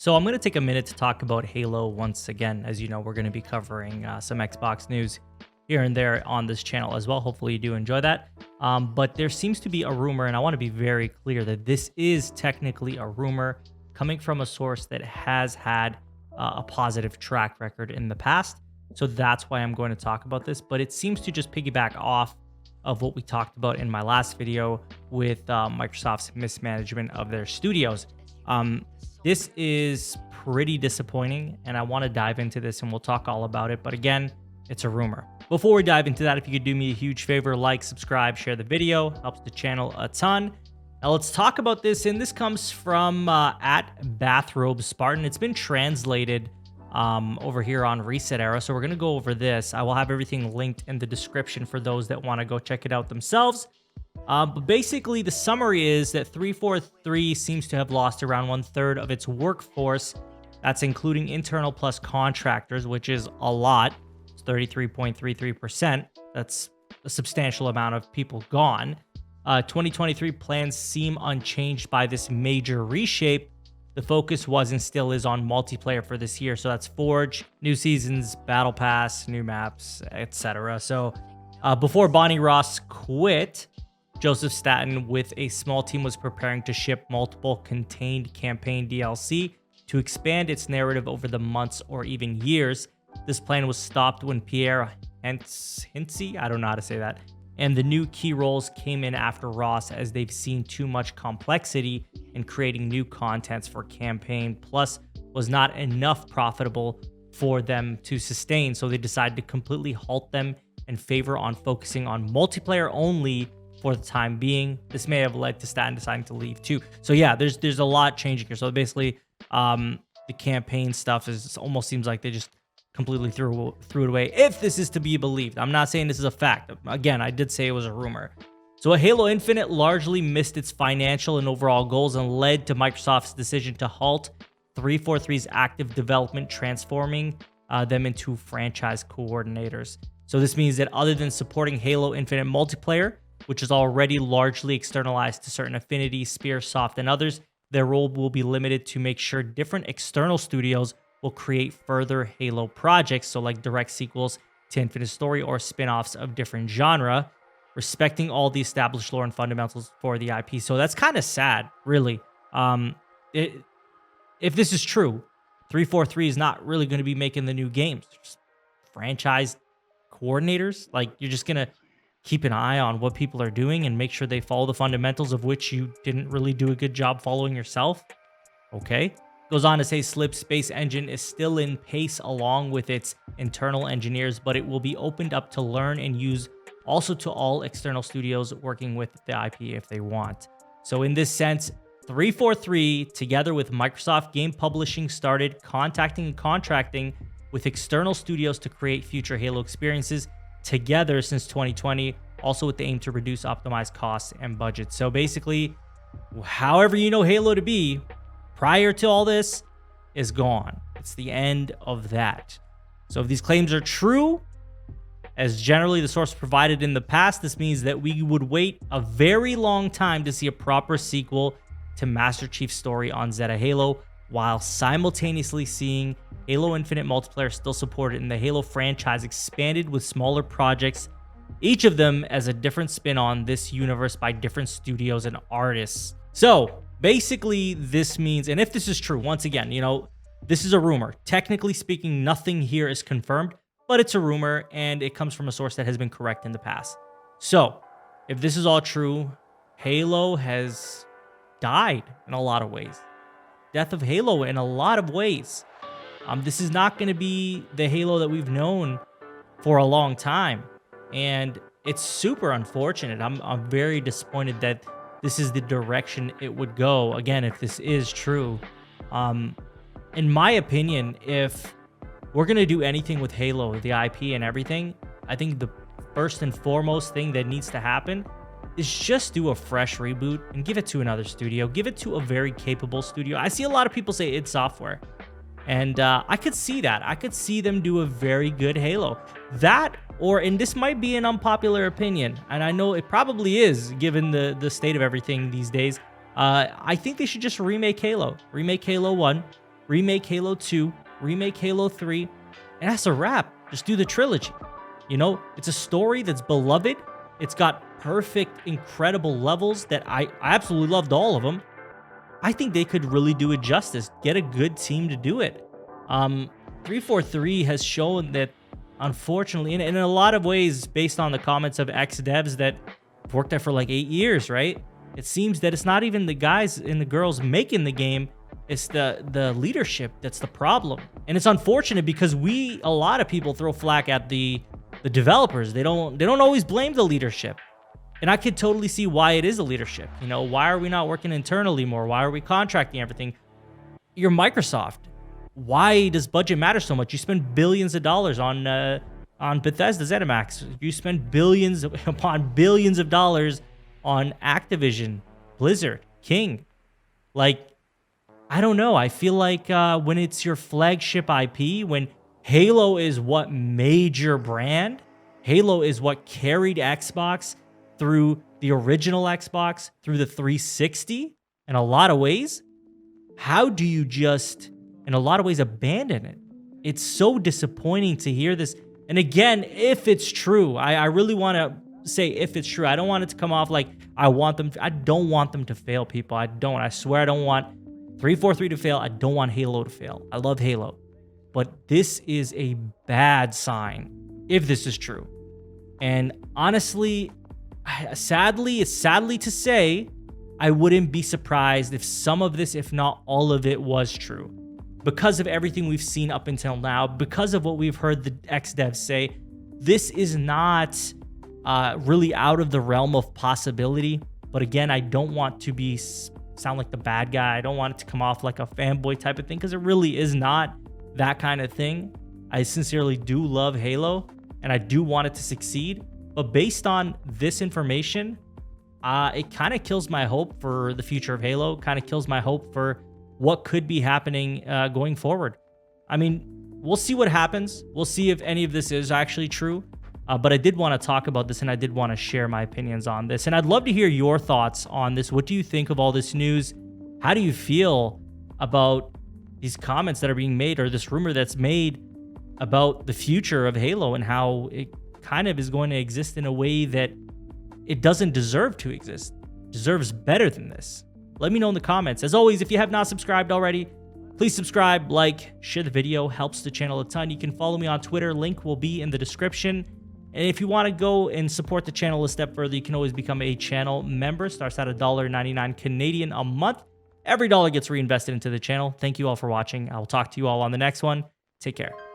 So I'm going to take a minute to talk about Halo once again. As you know, we're going to be covering some Xbox news here and there on this channel as well. Hopefully you do enjoy that. But there seems to be a rumor, and I want to be very clear that this is technically a rumor coming from a source that has had a positive track record in the past. So that's why I'm going to talk about this. But it seems to just piggyback off of what we talked about in my last video with Microsoft's mismanagement of their studios. This is pretty disappointing, and I want to dive into this and we'll talk all about it. But again, it's a rumor. Before we dive into that, if you could do me a huge favor, like, subscribe, share the video, helps the channel a ton. Now let's talk about this, and this comes from at Bathrobe Spartan. It's been translated over here on Reset Era, so we're going to go over this. I will have everything linked in the description for those that want to go check it out themselves. But basically, the summary is that 343 seems to have lost around 1/3 of its workforce. That's including internal plus contractors, which is a lot. It's 33.33%. That's a substantial amount of people gone. 2023 plans seem unchanged by this major reshape. The focus was and still is on multiplayer for this year. So that's Forge, new seasons, Battle Pass, new maps, etc. So before Bonnie Ross quit, Joseph Staten with a small team was preparing to ship multiple contained campaign DLC to expand its narrative over the months or even years. This plan was stopped when Pierre Hintze, I don't know how to say that, and the new key roles came in after Ross, as they've seen too much complexity in creating new contents for campaign, plus was not enough profitable for them to sustain. So they decided to completely halt them and favor on focusing on multiplayer only for the time being. This may have led to Staten deciding to leave too. So yeah, there's a lot changing here. So basically, the campaign stuff almost seems like they just completely threw it away, if this is to be believed. I'm not saying this is a fact. Again, I did say it was a rumor. So Halo Infinite largely missed its financial and overall goals and led to Microsoft's decision to halt 343's active development, transforming them into franchise coordinators. So this means that other than supporting Halo Infinite multiplayer, which is already largely externalized to certain Affinity, Spearsoft, and others, their role will be limited to make sure different external studios will create further Halo projects, so like direct sequels to Infinite Story or spin-offs of different genre, respecting all the established lore and fundamentals for the IP. So that's kind of sad, really. If this is true, 343 is not really going to be making the new games. Just franchise coordinators, like you're just going to keep an eye on what people are doing and make sure they follow the fundamentals of which you didn't really do a good job following yourself. Okay. Goes on to say Slip Space Engine is still in pace along with its internal engineers, but it will be opened up to learn and use also to all external studios working with the IP if they want. So in this sense, 343 together with Microsoft Game Publishing started contacting and contracting with external studios to create future Halo experiences together since 2020, also with the aim to reduce optimized costs and budgets. So basically, however you know Halo to be prior to all this is gone. It's the end of that. So if these claims are true, as generally the source provided in the past, this means that we would wait a very long time to see a proper sequel to Master Chief's story on Zeta Halo, while simultaneously seeing Halo Infinite multiplayer still supported and the Halo franchise expanded with smaller projects, each of them as a different spin on this universe by different studios and artists. So basically this means, and if this is true, once again, you know, this is a rumor. Technically speaking, nothing here is confirmed, but it's a rumor and it comes from a source that has been correct in the past. So if this is all true, Halo has died in a lot of ways. Death of Halo in a lot of ways. This is not going to be the Halo that we've known for a long time. And it's super unfortunate. I'm very disappointed that this is the direction it would go. Again, if this is true. In my opinion, if we're going to do anything with Halo, the IP and everything, I think the first and foremost thing that needs to happen is just do a fresh reboot and give it to another studio. Give it to a very capable studio. I see a lot of people say id Software. And I could see that. I could see them do a very good Halo. That, or, and this might be an unpopular opinion, and I know it probably is, given the state of everything these days, I think they should just remake Halo. Remake Halo 1. remake Halo 2, remake Halo 3, and that's a wrap. Just do the trilogy. You know, it's a story that's beloved. It's got perfect, incredible levels that I absolutely loved all of them. I think they could really do it justice. Get a good team to do it. 343 has shown that, unfortunately, in a lot of ways, based on the comments of ex-devs that worked there for like 8 years, right? It seems that it's not even the guys and the girls making the game. It's the leadership that's the problem. And it's unfortunate because a lot of people throw flack at the developers. They don't always blame the leadership. And I could totally see why it is the leadership. You know, why are we not working internally more? Why are we contracting everything? You're Microsoft. Why does budget matter so much? You spend billions of dollars on Bethesda ZeniMax. You spend billions upon billions of dollars on Activision, Blizzard, King. Like, I don't know. I feel like when it's your flagship IP, when Halo is what made your brand, Halo is what carried Xbox through the original Xbox, through the 360, in a lot of ways, how do you just, in a lot of ways, abandon it? It's so disappointing to hear this. And again, if it's true, I really want to say if it's true. I don't want it to come off like I don't want them to fail, people. I swear I don't want 343 to fail. I don't want Halo to fail. I love Halo. But this is a bad sign if this is true. And honestly, it's sadly to say, I wouldn't be surprised if some of this, if not all of it, was true. Because of everything we've seen up until now, because of what we've heard the ex-devs say, this is not really out of the realm of possibility. But again, I don't want to sound like the bad guy. I don't want it to come off like a fanboy type of thing, because it really is not that kind of thing. I sincerely do love Halo, and I do want it to succeed. But based on this information, it kind of kills my hope for the future of Halo, kind of kills my hope for what could be happening going forward. I mean, we'll see what happens. We'll see if any of this is actually true. But I did want to talk about this, and I did want to share my opinions on this. And I'd love to hear your thoughts on this. What do you think of all this news? How do you feel about these comments that are being made, or this rumor that's made about the future of Halo and how it kind of is going to exist in a way that it doesn't deserve to exist? Deserves better than this. Let me know in the comments. As always, if you have not subscribed already, please subscribe, like, share the video. Helps the channel a ton. You can follow me on Twitter. Link will be in the description. And if you want to go and support the channel a step further, you can always become a channel member. Starts at $1.99 Canadian a month. Every dollar gets reinvested into the channel. Thank you all for watching. I will talk to you all on the next one. Take care.